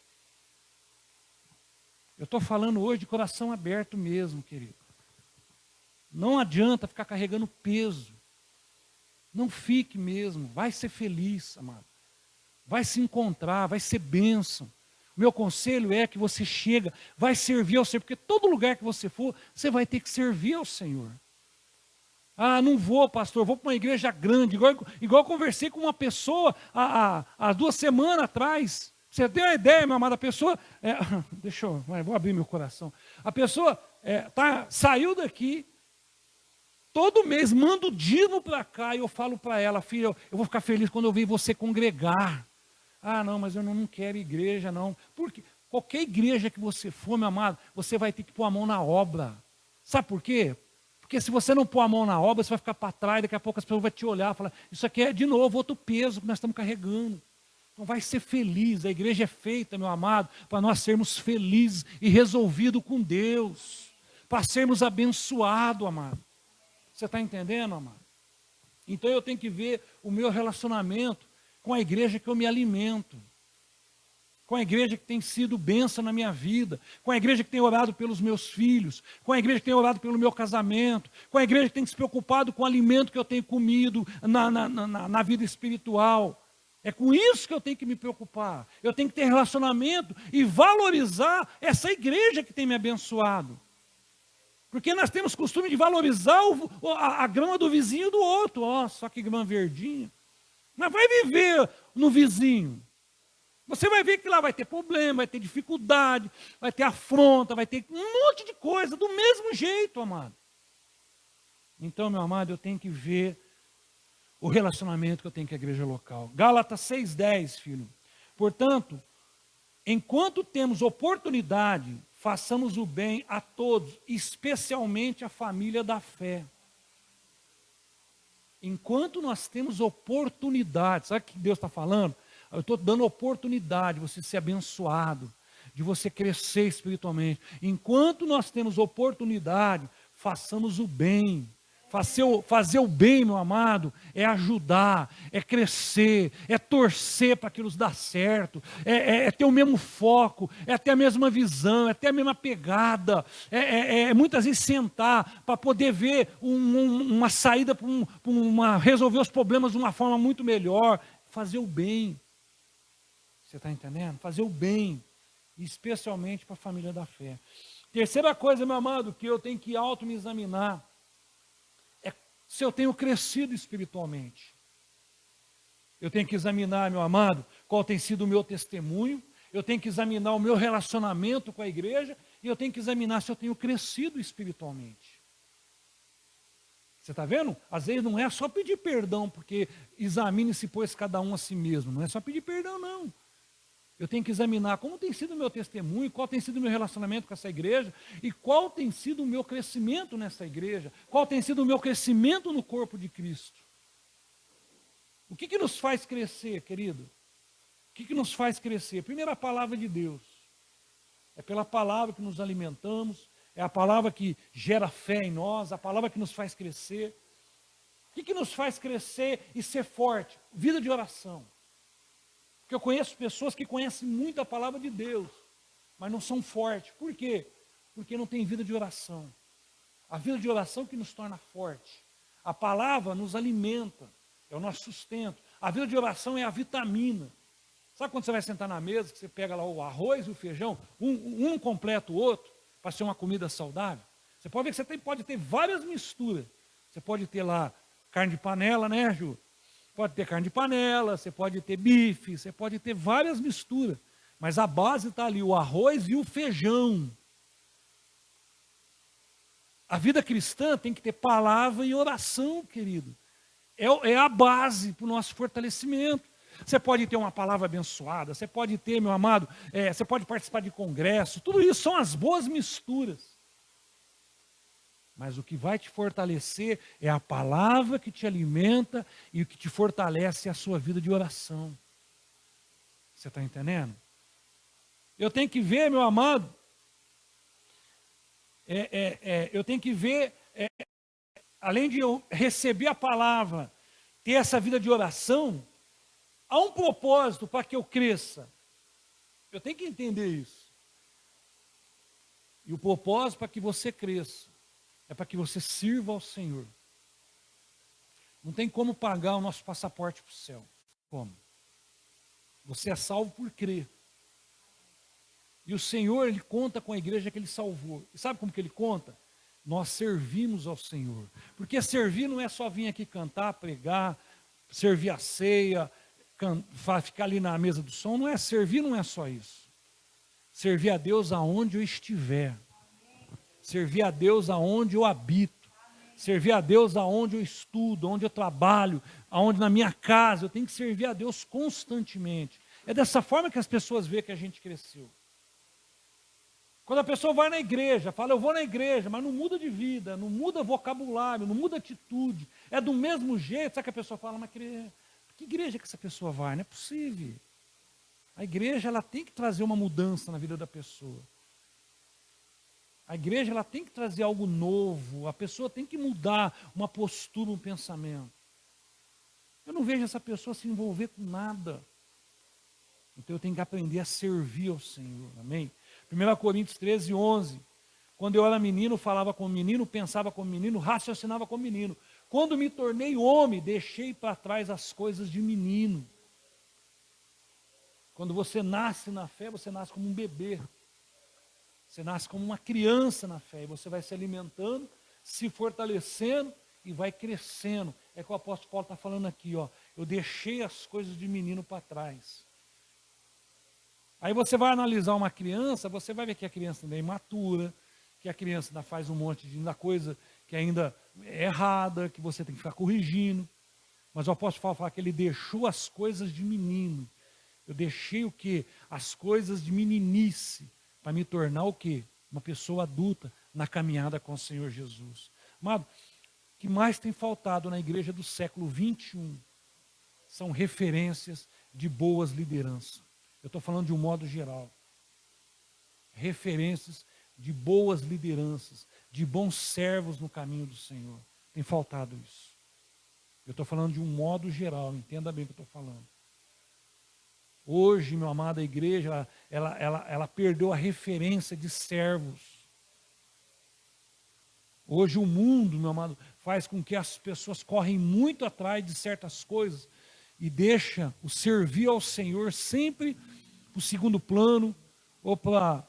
Eu estou falando hoje de coração aberto mesmo, querido. Não adianta ficar carregando peso. Não fique mesmo, vai ser feliz, amado. Vai se encontrar, vai ser bênção. O meu conselho é que você chega, vai servir ao Senhor, porque todo lugar que você for, você vai ter que servir ao Senhor. Ah, não vou, pastor, vou para uma igreja grande, igual eu conversei com uma pessoa há 2 semanas atrás. Você tem uma ideia, meu amado, a pessoa, vou abrir meu coração. A pessoa saiu daqui, todo mês manda o dízimo para cá, e eu falo para ela, filha, eu vou ficar feliz quando eu ver você congregar. Ah, não, mas eu não quero igreja, não. Porque qualquer igreja que você for, meu amado, você vai ter que pôr a mão na obra. Sabe por quê? Porque se você não pôr a mão na obra, você vai ficar para trás, daqui a pouco as pessoas vão te olhar e falar, isso aqui é de novo outro peso que nós estamos carregando. Então vai ser feliz, a igreja é feita, meu amado, para nós sermos felizes e resolvidos com Deus, para sermos abençoados, amado. Você está entendendo, amado? Então eu tenho que ver o meu relacionamento com a igreja que eu me alimento, com a igreja que tem sido bênção na minha vida, com a igreja que tem orado pelos meus filhos, com a igreja que tem orado pelo meu casamento, com a igreja que tem se preocupado com o alimento que eu tenho comido na vida espiritual. É com isso que eu tenho que me preocupar. Eu tenho que ter relacionamento e valorizar essa igreja que tem me abençoado. Porque nós temos costume de valorizar a grama do vizinho do outro. Só que grama verdinha. Mas vai viver no vizinho. Você vai ver que lá vai ter problema, vai ter dificuldade, vai ter afronta, vai ter um monte de coisa, do mesmo jeito, amado. Então, meu amado, eu tenho que ver o relacionamento que eu tenho com a igreja local. Gálatas 6,10, filho. Portanto, enquanto temos oportunidade, façamos o bem a todos, especialmente à família da fé. Enquanto nós temos oportunidade, sabe o que Deus está falando? Eu estou dando oportunidade de você ser abençoado, de você crescer espiritualmente. Enquanto nós temos oportunidade, façamos o bem. Fazer o bem, meu amado, é ajudar, é crescer, é torcer para aquilo dar certo, é ter o mesmo foco, é ter a mesma visão, é ter a mesma pegada, muitas vezes sentar para poder ver uma saída para resolver os problemas de uma forma muito melhor, fazer o bem. Você está entendendo? Fazer o bem, especialmente para a família da fé. Terceira coisa, meu amado, que eu tenho que auto me examinar, se eu tenho crescido espiritualmente. Eu tenho que examinar, meu amado, qual tem sido o meu testemunho, eu tenho que examinar o meu relacionamento com a igreja, e eu tenho que examinar se eu tenho crescido espiritualmente. Você está vendo? Às vezes não é só pedir perdão, porque examine-se, pois, cada um a si mesmo. Não é só pedir perdão, não. Eu tenho que examinar como tem sido o meu testemunho, qual tem sido o meu relacionamento com essa igreja, e qual tem sido o meu crescimento nessa igreja, qual tem sido o meu crescimento no corpo de Cristo. O que nos faz crescer, querido? O que nos faz crescer? Primeiro, a palavra de Deus. É pela palavra que nos alimentamos, é a palavra que gera fé em nós, a palavra que nos faz crescer. O que nos faz crescer e ser forte? Vida de oração. Porque eu conheço pessoas que conhecem muito a palavra de Deus, mas não são fortes. Por quê? Porque não tem vida de oração. A vida de oração que nos torna forte. A palavra nos alimenta, é o nosso sustento. A vida de oração é a vitamina. Sabe quando você vai sentar na mesa, que você pega lá o arroz e o feijão, um completa o outro, para ser uma comida saudável? Você pode ver que você pode ter várias misturas. Você pode ter lá carne de panela, né, Ju? Pode ter carne de panela, você pode ter bife, você pode ter várias misturas. Mas a base está ali, o arroz e o feijão. A vida cristã tem que ter palavra e oração, querido. é a base para o nosso fortalecimento. Você pode ter uma palavra abençoada, você pode ter, meu amado, você pode participar de congresso, tudo isso são as boas misturas. Mas o que vai te fortalecer é a palavra que te alimenta e o que te fortalece é a sua vida de oração. Você está entendendo? Eu tenho que ver, meu amado, eu tenho que ver, além de eu receber a palavra, ter essa vida de oração, há um propósito para que eu cresça. Eu tenho que entender isso. E o propósito para que você cresça é para que você sirva ao Senhor. Não tem como pagar o nosso passaporte para o céu. Como? Você é salvo por crer. E o Senhor, Ele conta com a igreja que Ele salvou. E sabe como que Ele conta? Nós servimos ao Senhor. Porque servir não é só vir aqui cantar, pregar, servir a ceia, ficar ali na mesa do som. Não é servir, não é só isso. Servir a Deus aonde eu estiver. Servir a Deus aonde eu habito. Servir a Deus aonde eu estudo, onde eu trabalho, aonde na minha casa. Eu tenho que servir a Deus constantemente. É dessa forma que as pessoas veem que a gente cresceu. Quando a pessoa vai na igreja, fala, eu vou na igreja, mas não muda de vida, não muda vocabulário, não muda atitude. É do mesmo jeito, sabe que a pessoa fala, mas que igreja que essa pessoa vai? Não é possível. A igreja, ela tem que trazer uma mudança na vida da pessoa. A igreja, ela tem que trazer algo novo, a pessoa tem que mudar uma postura, um pensamento. Eu não vejo essa pessoa se envolver com nada. Então eu tenho que aprender a servir ao Senhor, amém? 1 Coríntios 13, 11. Quando eu era menino, falava como menino, pensava como menino, raciocinava como menino. Quando me tornei homem, deixei para trás as coisas de menino. Quando você nasce na fé, você nasce como um bebê. Você nasce como uma criança na fé. E você vai se alimentando, se fortalecendo e vai crescendo. É que o apóstolo Paulo está falando aqui, ó. Eu deixei as coisas de menino para trás. Aí você vai analisar uma criança, você vai ver que a criança ainda é imatura, que a criança ainda faz um monte de coisa que ainda é errada, que você tem que ficar corrigindo. Mas o apóstolo Paulo fala que ele deixou as coisas de menino. Eu deixei o quê? As coisas de meninice, para me tornar o quê? Uma pessoa adulta na caminhada com o Senhor Jesus. Amado, o que mais tem faltado na igreja do século 21 são referências de boas lideranças. Eu estou falando de um modo geral. Referências de boas lideranças, de bons servos no caminho do Senhor. Tem faltado isso. Eu estou falando de um modo geral, entenda bem o que eu estou falando. Hoje, meu amado, a igreja, ela perdeu a referência de servos. Hoje o mundo, meu amado, faz com que as pessoas correm muito atrás de certas coisas e deixa o servir ao Senhor sempre para o segundo plano, ou para,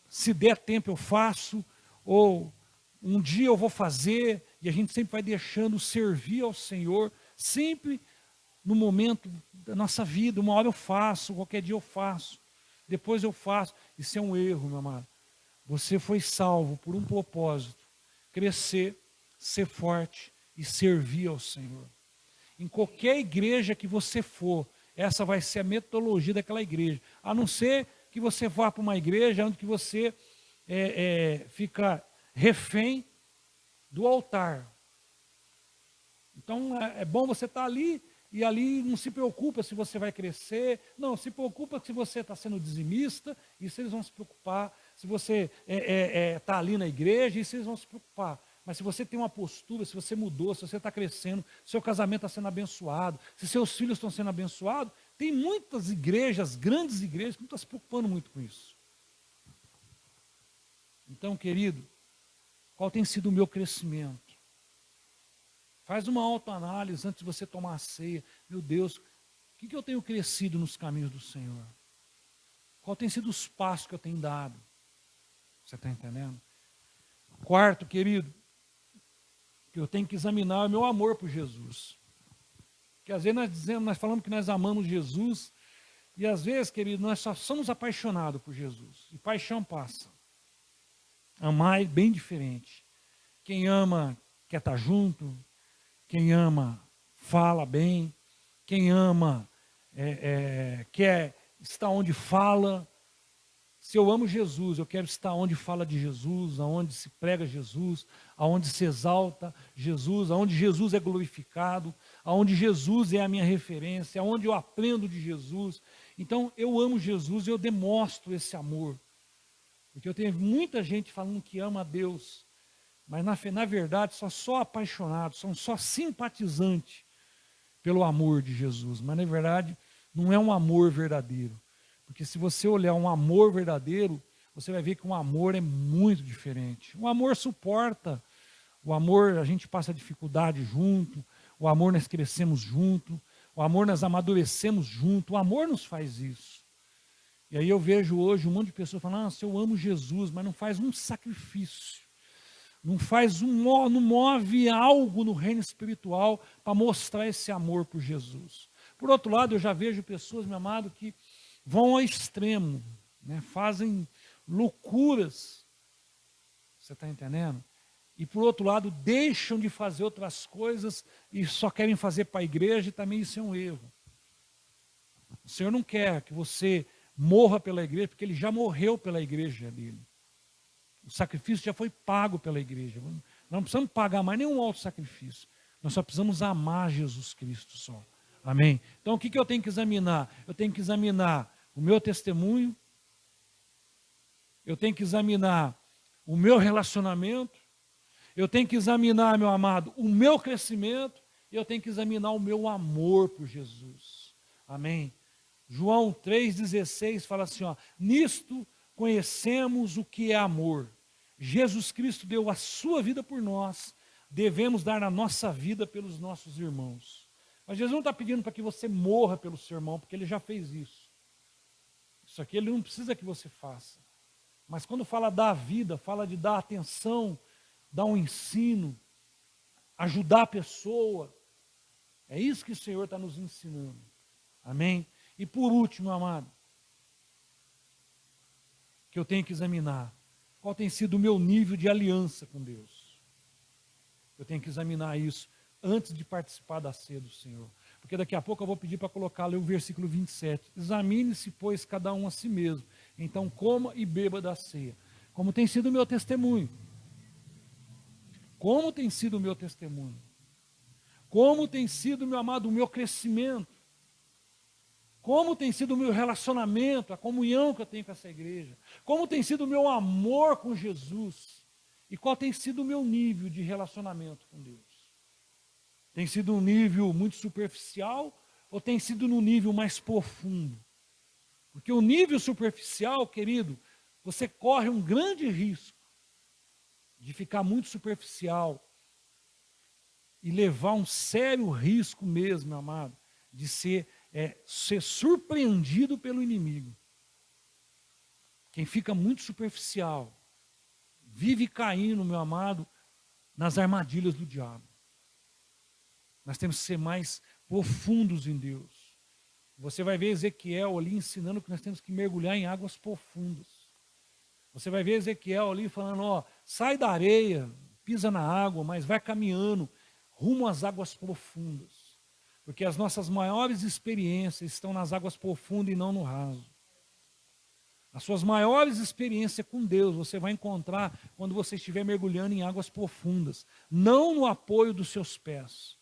se der tempo eu faço, ou um dia eu vou fazer, e a gente sempre vai deixando servir ao Senhor, sempre no momento da nossa vida. Uma hora eu faço, qualquer dia eu faço, depois eu faço. Isso é um erro, meu amado. Você foi salvo por um propósito: crescer, ser forte e servir ao Senhor. Em qualquer igreja que você for, essa vai ser a metodologia daquela igreja. A não ser que você vá para uma igreja onde que você fica refém do altar. Então é bom você estar ali, e ali não se preocupa se você vai crescer, não, se preocupa se você está sendo dizimista, isso eles vão se preocupar. Se você está ali na igreja, isso eles vão se preocupar. Mas se você tem uma postura, se você mudou, se você está crescendo, seu casamento está sendo abençoado, se seus filhos estão sendo abençoados, tem muitas igrejas, grandes igrejas, que não estão se preocupando muito com isso. Então, querido, qual tem sido o meu crescimento? Faz uma autoanálise antes de você tomar a ceia. Meu Deus, o que eu tenho crescido nos caminhos do Senhor? Qual tem sido os passos que eu tenho dado? Você está entendendo? Quarto, querido, que eu tenho que examinar o meu amor por Jesus. Porque às vezes nós falamos que nós amamos Jesus, e às vezes, querido, nós só somos apaixonados por Jesus. E paixão passa. Amar é bem diferente. Quem ama quer estar junto, Quem ama, fala bem. Quem ama, quer estar onde fala. Se eu amo Jesus, eu quero estar onde fala de Jesus, aonde se prega Jesus, aonde se exalta Jesus, aonde Jesus é glorificado, aonde Jesus é a minha referência, aonde eu aprendo de Jesus. Então, eu amo Jesus e eu demonstro esse amor. Porque eu tenho muita gente falando que ama a Deus, mas na verdade são só apaixonados, são só simpatizantes pelo amor de Jesus. Mas na verdade não é um amor verdadeiro. Porque se você olhar um amor verdadeiro, você vai ver que um amor é muito diferente. O amor suporta, o amor a gente passa dificuldade junto, o amor nós crescemos junto, o amor nós amadurecemos junto, o amor nos faz isso. E aí eu vejo hoje um monte de pessoas falando, nossa, eu amo Jesus, mas não faz um sacrifício, não move algo no reino espiritual para mostrar esse amor por Jesus. Por outro lado, eu já vejo pessoas, meu amado, que vão ao extremo, né? Fazem loucuras, você está entendendo? E por outro lado, deixam de fazer outras coisas e só querem fazer para a igreja, e também isso é um erro. O Senhor não quer que você morra pela igreja, porque Ele já morreu pela igreja dele. O sacrifício já foi pago pela igreja. Nós não precisamos pagar mais nenhum outro sacrifício. Nós só precisamos amar Jesus Cristo só. Amém? Então o que eu tenho que examinar? Eu tenho que examinar o meu testemunho, eu tenho que examinar o meu relacionamento, eu tenho que examinar, meu amado, o meu crescimento, e eu tenho que examinar o meu amor por Jesus. Amém? João 3,16 fala assim, ó, nisto conhecemos o que é amor. Jesus Cristo deu a sua vida por nós, devemos dar a nossa vida pelos nossos irmãos. Mas Jesus não está pedindo para que você morra pelo seu irmão, porque Ele já fez isso. Isso aqui Ele não precisa que você faça. Mas quando fala da vida, fala de dar atenção, dar um ensino, ajudar a pessoa. É isso que o Senhor está nos ensinando. Amém? E por último, amado, que eu tenho que examinar, qual tem sido o meu nível de aliança com Deus. Eu tenho que examinar isso antes de participar da ceia do Senhor. Porque daqui a pouco eu vou pedir para colocar ali o versículo 27. Examine-se, pois, cada um a si mesmo. Então coma e beba da ceia. Como tem sido o meu testemunho. Como tem sido o meu testemunho. Como tem sido, meu amado, o meu crescimento. Como tem sido o meu relacionamento, a comunhão que eu tenho com essa igreja. Como tem sido o meu amor com Jesus. E qual tem sido o meu nível de relacionamento com Deus. Tem sido um nível muito superficial ou tem sido num nível mais profundo? Porque o nível superficial, querido, você corre um grande risco de ficar muito superficial e levar um sério risco mesmo, meu amado, de ser surpreendido pelo inimigo. Quem fica muito superficial vive caindo, meu amado, nas armadilhas do diabo. Nós temos que ser mais profundos em Deus. Você vai ver Ezequiel ali ensinando que nós temos que mergulhar em águas profundas. Você vai ver Ezequiel ali falando, ó, sai da areia, pisa na água, mas vai caminhando rumo às águas profundas. Porque as nossas maiores experiências estão nas águas profundas e não no raso. As suas maiores experiências com Deus você vai encontrar quando você estiver mergulhando em águas profundas, não no apoio dos seus pés.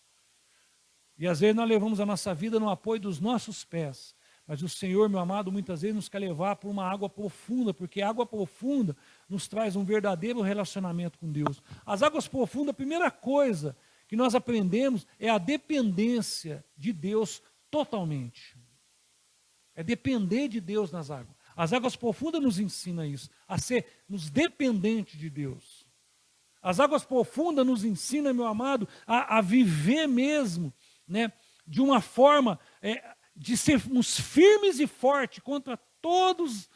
E às vezes nós levamos a nossa vida no apoio dos nossos pés. Mas o Senhor, meu amado, muitas vezes nos quer levar para uma água profunda, porque a água profunda nos traz um verdadeiro relacionamento com Deus. As águas profundas, a primeira coisa que nós aprendemos é a dependência de Deus totalmente. É depender de Deus nas águas. As águas profundas nos ensinam isso, a sermos dependentes de Deus. As águas profundas nos ensinam, meu amado, a viver mesmo, né, de uma forma de sermos firmes e fortes contra todos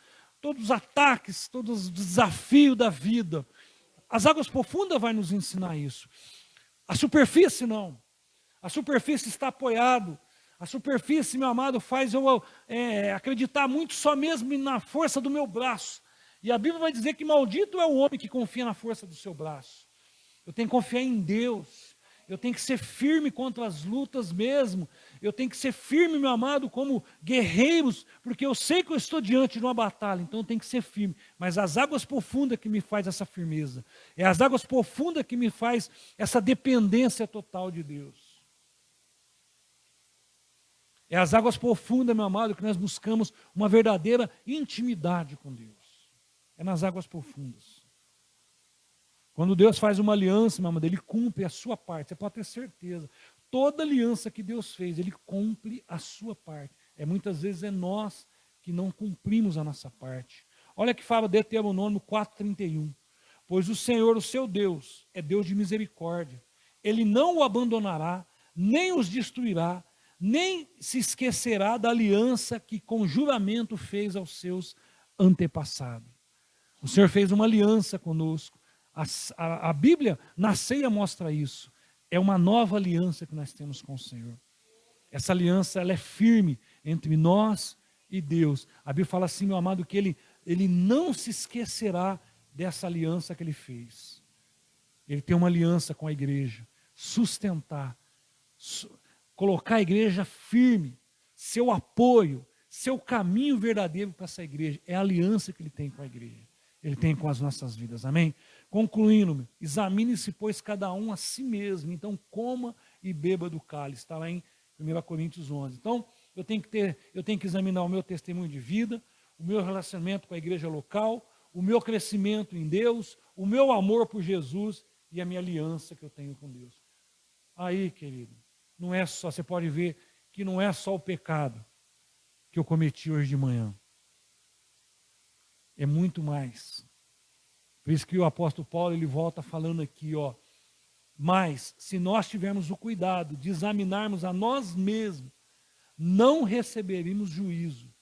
os ataques, todos os desafios da vida. As águas profundas vão nos ensinar isso. A superfície não. A superfície está apoiado. A superfície, meu amado, faz eu acreditar muito só mesmo na força do meu braço. E a Bíblia vai dizer que maldito é o homem que confia na força do seu braço. Eu tenho que confiar em Deus. Eu tenho que ser firme contra as lutas mesmo. Eu tenho que ser firme, meu amado, como guerreiros, porque eu sei que eu estou diante de uma batalha, então eu tenho que ser firme. Mas as águas profundas que me faz essa firmeza. É as águas profundas que me faz essa dependência total de Deus. É as águas profundas, meu amado, que nós buscamos uma verdadeira intimidade com Deus. É nas águas profundas. Quando Deus faz uma aliança, meu amado, Ele cumpre a sua parte. Você pode ter certeza. Toda aliança que Deus fez, Ele cumpre a sua parte. Muitas vezes é nós que não cumprimos a nossa parte. Olha que fala Deuteronômio 4:31. Pois o Senhor, o seu Deus, é Deus de misericórdia. Ele não o abandonará, nem os destruirá, nem se esquecerá da aliança que com juramento fez aos seus antepassados. O Senhor fez uma aliança conosco. A Bíblia, na ceia, mostra isso. É uma nova aliança que nós temos com o Senhor. Essa aliança, ela é firme entre nós e Deus. A Bíblia fala assim, meu amado, que ele não se esquecerá dessa aliança que Ele fez. Ele tem uma aliança com a igreja. Sustentar, colocar a igreja firme, seu apoio, seu caminho verdadeiro para essa igreja. É a aliança que Ele tem com a igreja. Ele tem com as nossas vidas, amém? Concluindo, examine-se, pois, cada um a si mesmo. Então, coma e beba do cálice. Está lá em 1 Coríntios 11. Então, eu tenho que examinar o meu testemunho de vida, o meu relacionamento com a igreja local, o meu crescimento em Deus, o meu amor por Jesus e a minha aliança que eu tenho com Deus. Aí, querido, não é só, você pode ver que não é só o pecado que eu cometi hoje de manhã. É muito mais. Por isso que o apóstolo Paulo, ele volta falando aqui, ó. Mas, se nós tivermos o cuidado de examinarmos a nós mesmos, não receberemos juízo.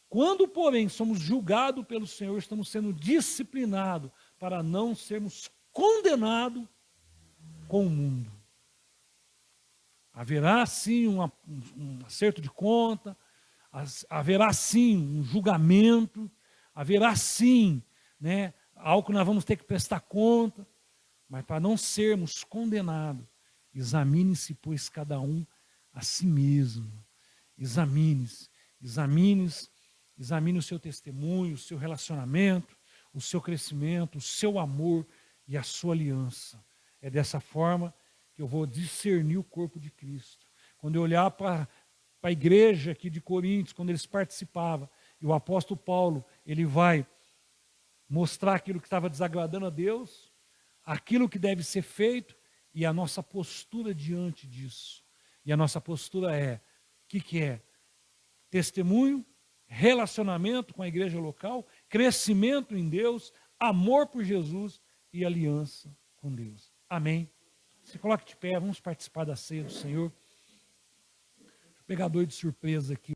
Quando, porém, somos julgados pelo Senhor, estamos sendo disciplinados para não sermos condenados com o mundo. Haverá, sim, um acerto de conta, haverá, sim, um julgamento, haverá, sim, né, algo que nós vamos ter que prestar conta, mas para não sermos condenados, examine-se, pois, cada um a si mesmo. Examine-se, examine o seu testemunho, o seu relacionamento, o seu crescimento, o seu amor e a sua aliança. É dessa forma que eu vou discernir o corpo de Cristo. Quando eu olhar para a igreja aqui de Coríntios, quando eles participavam, e o apóstolo Paulo, ele vai mostrar aquilo que estava desagradando a Deus, aquilo que deve ser feito e a nossa postura diante disso. E a nossa postura é, o que é? Testemunho, relacionamento com a igreja local, crescimento em Deus, amor por Jesus e aliança com Deus. Amém? Se coloque de pé, vamos participar da ceia do Senhor. Vou pegar dois de surpresa aqui.